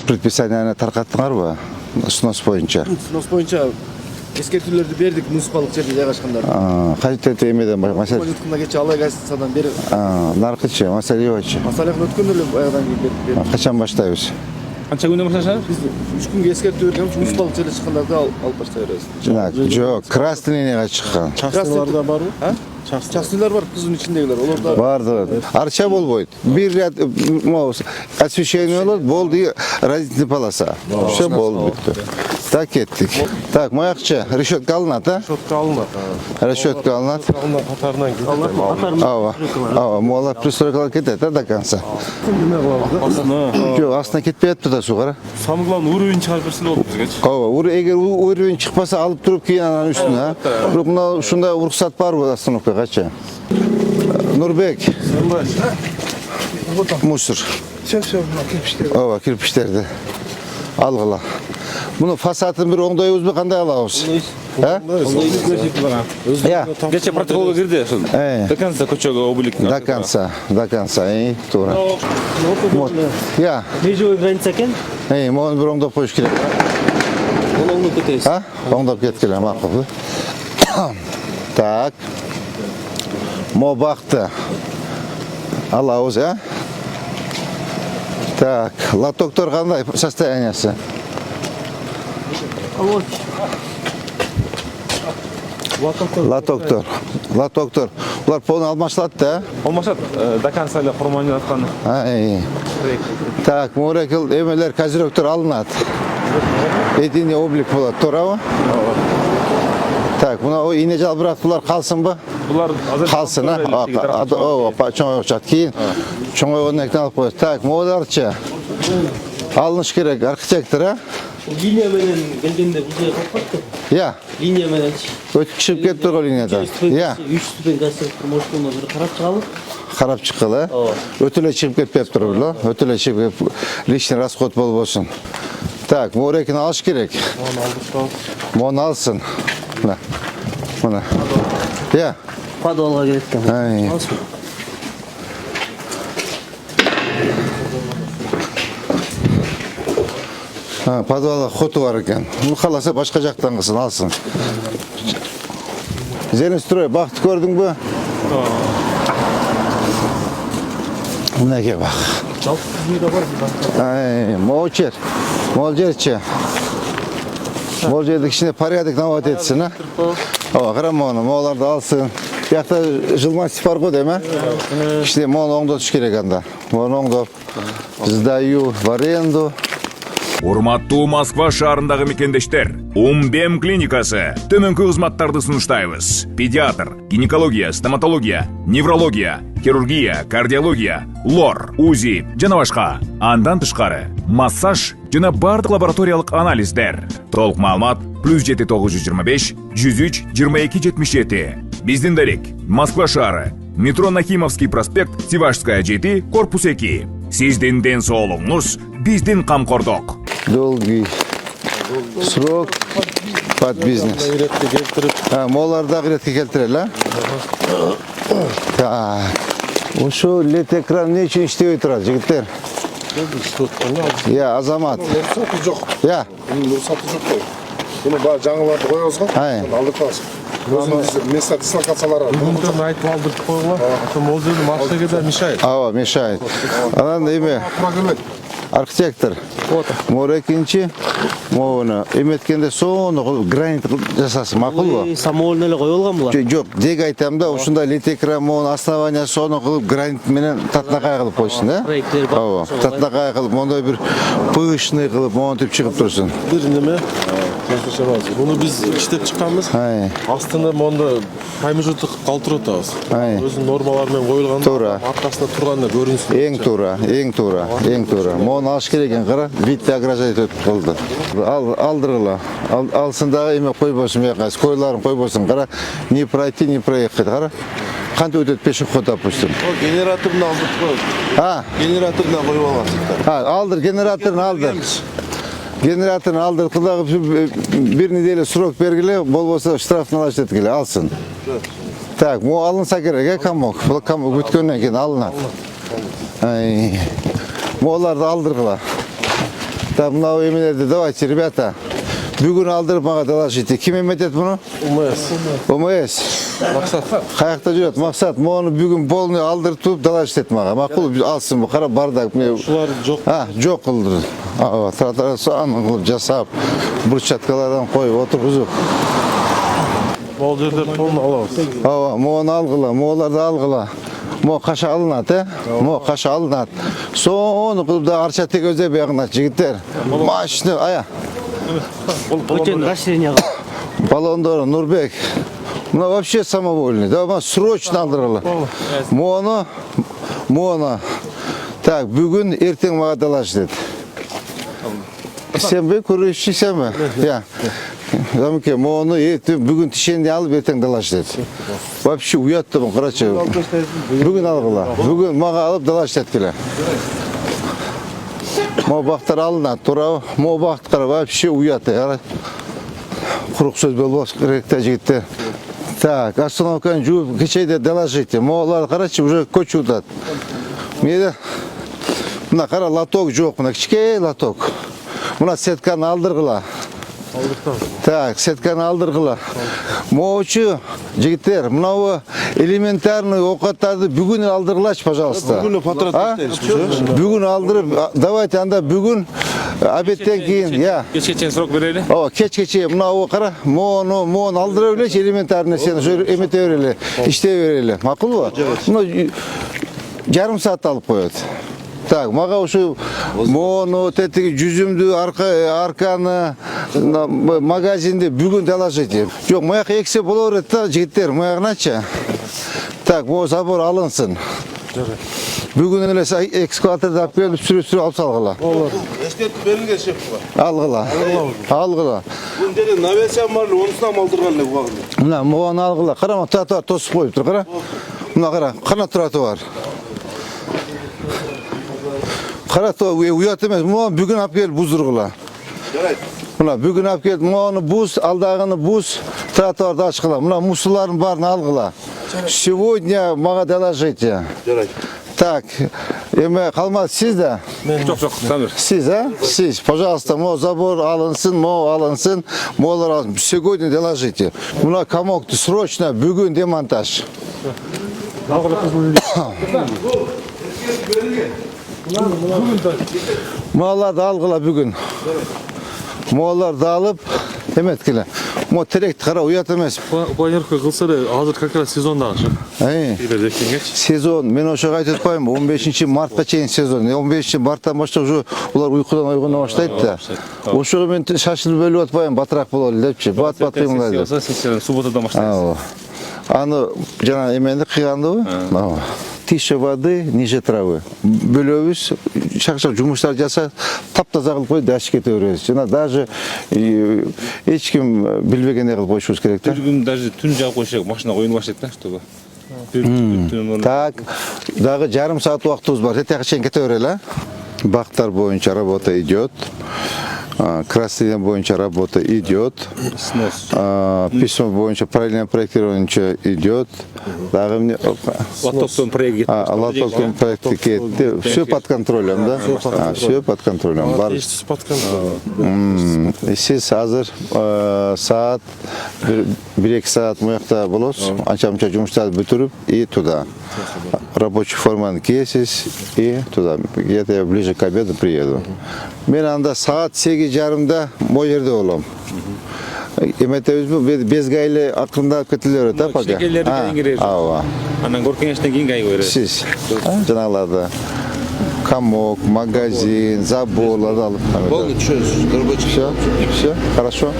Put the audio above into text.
предписанияны тарқаттыңарбы? Снос боюнча. Снос боюнча эскертүүлөрдү бердик муниципалдык жерде жайгашкандар. Качетте эмеден маселе. Муниципалдыкта кече алай гостиницадан бери. Наркычы, Масалиевичи. Масалев өткөн эле баягыдан кийин бердик. Качан баштайбыз? Канча күндөн башташат? Биз 3 күнгө эскертүү бергенбиз, муниципалдык жерде чыккандарды алып баштай беребиз. Жок, красный линияга чыккан. Частныйларда барбы? Частныйлар бар, кыздын ичиндегилер. Оларда Барды. Арча болбойт. Бир ряд освещение болот, болду разительный полоса. Все болду бүттү. Так кеттик. Так, моякчы, решетка алынат, а? Решетка алынат. Решетка алынат. Катарынан кетет. Ава, молар пристройкалар кетет, до конца. Жок, астына кетпей атпы да сугара. Самый главный уровень чыгарып берсе болот бизгечи. Ооба, эгер уровень чыкпаса алып туруп кийин анан үстүнө, а? Бирок мына ушундай уруксат барбы остановкагачы? Нурбек. Мусор. Все, кирпичтер. Ооба, кирпичтерди алгыла. Муну фасадын бир оңдойбузбу, кандай алабыз? Кече протоколго кирди ошол. До конца көчөгө облик. До конца, туура. Я. Межевой граница экен? Могу бир оңдоп коюш керек. Оны оңдоп кетебиз. Оңдоп кеткиле, макул. Так. Мо бакты алабыз, а? Так, лотоктор кандай состояниясы? Лотоктор. Булар полный алмашылат да? Алмашат, до конца эле курманып аткан. Так, мурекил эмелер козыректор алынат. Единый облик болот, туурабы? Так, мына ине жалбырак булар калсынбы? Булар азыр Калсын, ооба, чоңойгоп чат. Кийин чоңойгондон кийин алып коет. Так, могуларчы алыныш керек, архитектор, а? Линия менен келгенде бул жерге калпаттыр. Я. Линия менен Өтүп чыгып кетти го линиядан. Я. 3 ступень газ мощностуна бир карап чыгалы. Карап чыккыла. Өтө эле чыгып кетпеп турбу, өтө эле чыгып лишний расход болбосун. Так, морекин алыш керек. Мону алсын. Мына. Я. Подвалга керек экен. Подвалга хоту бар экен. Муну кааласа башка жактан кылсын, алсын. Зеленстрой бакты көрдүңбү? Мынакей бак. Жалпы бизде бар. Могул жерчи. Могул жерде кичине порядок наводить этсин, а? Ооба, кара мону, могуларды алсын. Биякта жилмастик бар го дейм, а? Кичине мону оңдотуш керек анда. Мону оңдоп, сдаю в аренду. Урматтуу Москва шаарындагы мекендештер, Умбем клиникасы төмөнкү кызматтарды сунуштайбыз. Педиатр, гинекология, стоматология, неврология, хирургия, кардиология, лор, УЗИ жана башка. Андан тышкары массаж жана бардык лабораториялык анализдер. Толук маалымат +7 925 103 22 77. Биздин дарек Москва шаары, метро Нахимовский проспект, Севашская 7, корпус 2. Сиздин ден соолугуңуз биздин камкордук. Долгий срок под бизнес. Молар дагы иретке келтирели, а? Так. Ошо лед экран эмне үчүн иштебей турат, жигиттер? Я, Азамат. Рұқсаты жоқ. Я. Рұқсаты жоқ қой. Бұны бар жаңыларды қойыңыз ғой. Алдырып қаласың. Өзінің место дислокациялары. Бүгүнтөн айтып алдырып койгула. Могул жерде машинага да мешает. Мешает. Анан эме архитектор. Морекинчи, моуну эметкенде сону гранит жасасын, макулбу? Самоольно эле коюп алган булар. Жок, деги айтам да, ушундай литекран моуну основания сону кылып гранит менен татнакай кылып койсун, да? Ооба, татнакай кылып, мондой бир пышный кылып, монтип чыгып турсун. Бир неме? Буну биз иштеп чыкканбыз. Астына монда промежуток калтырып атабыз. Өзүнүн нормалары менен коюлган. Туура. Аркасында турганда көрүнсүн. Эң туура. Мону алыш керек экен, кара. Витте ограждать өтүп калды. Алдыргыла. Алсын дагы эме койбосун, мыяка, скойларын койбосун, кара. Не пройти, не проехать, кара. Кантип өтөт пешеход, допустим. Генераторун алдырып коет. Генераторуна коюп аласың. Алдыр, генераторун алдыр. Генераторун алдырды дагы бир неделя срок бергиле, болбосо штрафын алаш деткиле, алсын. Так, могу алынса керек, камок. Бул камок бүткөндөн кийин алынат. Моуларды алдыргыла. Так, мынау эмелерди давайте, ребята. Бүгін алдырып маға доложите. Ким эметет буну? ОМС. Максат. Каякта жүрөт? Максат, мону бүгін полный алдырып туруп доложить эт мага. Макул алсын бу, кара бардак. Ушулар жок. Жок кылдыр. Тротуар анын кылып жасап, брусчаткалардан коюп отургузуп. Ол жерде полный алабыз. Мону алгыла, мооларды алгыла. Мо каша алынат, Мо каша алынат. Сону кылып да арча тегөздөй бягына жигиттер. Машина, ая. Өтен расширение Балондор, Нурбек. Ну вообще самовольный. Да, срочно алдыргыла. Моно. Так, бүгүн эртең мага доложить эт. Сен бе көрүшчүсүңбү? Я. Замке, мону бүгүн тишенди алып эртең доложить эт. Вообще уяттым, карачы. Бүгүн алгыла. Бүгүн мага алып доложить эткиле. Мо бактар алынат, туурабы? Мо бактар вообще уяты. Курук сөз болбош керек да жигиттер. Так, остановканы жууп кечейде доложите. Моолар карачы уже көчүп. Меде мына кара лоток жок, мына кичке лоток. Мына сетканы алдыргыла. Так, сетканы алдыргыла. Моочу жигиттер, мынау элементарный окаттарды бүгүн алдыргылачы, пожалуйста. Бүгүн патрат Бүгүн алдырып, давайте анда бүгүн обедтен кийин, я. Кечке чейин срок берели. Кечке мынау кара, мону алдыра белечи, элементарный сени эмете берели, иштей берели. Макулбу? Мына жарым саат алып коет. Так, мага ушу мону, тетиги жүзүмдү, арканы, магазинди бүгүн доложите. Жок, маяк эксе боло берет да, жигиттер, маягыначы. Так, бу забор алынсын. Бүгүн эле экскаваторду алып келип сүрүп алып салгыла. Эскертип берилген шеф буга. Алгыла. Бун жерде навесиям бар, онусунан алдырган эле буга. Мына мону алгыла. Кара, тротуар тосуп коюптур, кара. Мына кара, кана тротуар. Кара, уят эмес, мону бүгүн алып келип буздургула. Жарайт. Мына бүгүн алып келип, мону буз, алдагыны буз, тротуарды ачкыла. Мына мусулардын баарын алгыла. Сегодня мага доложите. Жарайт. Так, эме калмады сиз да? Жок, Самир. Сиз, Сиз, пожалуйста, забор алынсын, алынсын, молар алынсын. Сегодня доложите. Мына комокты срочно бүгүн демонтаж. Маларды алгыла бүгүн. Маларды алып, эметкиле. Мо теректи кара, уят эмес. Планировка кылса да азыр как раз сезондагы. Сезон, мен ошого айтып атпаймынбы, 15 мартка чейин сезон. 15 марттан баштап уже улар уйкудан ойгоно баштайт да. Ошого мен шашылып бөлүп атпаймын, батыраак бололу депчи. Бат кыймылдайды. Субботадан баштайбыз. Аны жана эменди кыйгандыбы? Тише воды, ниже травы. Бөлөбүз, шакшак жумуштар жаса, таптаза кылып коюп дашып кете беребиз. Жана даже эч ким билбегендей кылып коюшубуз керек да. Бир күн даже түн жагып койсок, машина коюну баштайт да, чтобы. Так, дагы жарым саат убактыбыз бар. Эртеге чейин кете берели. Бактар боюнча работа идет. Красный боюнча работа идет. Письмо боюнча правильное проектирование идет. Лотоктон проект. Лотоктон проект кетти. Все под контролем, да? Все под контролем. Под контролем. Сиз азыр саат 1-2 саат муякта болосуз. Анча-мунча жумуштарды бүтүрүп и туда. Рабочий форманы кийесиз и туда. Где-то я ближе к обеду приеду. Мен анда саат 8:30 могу жерде болом. Эметебизби, безгайле акырындап кетиле берет, да, пока? Ооба. Анан көркөңүштөн кийин кайга берет. Сиз жанагыларды комок, магазин, заборларды алып. Полный чёз, рабочий. Все, хорошо.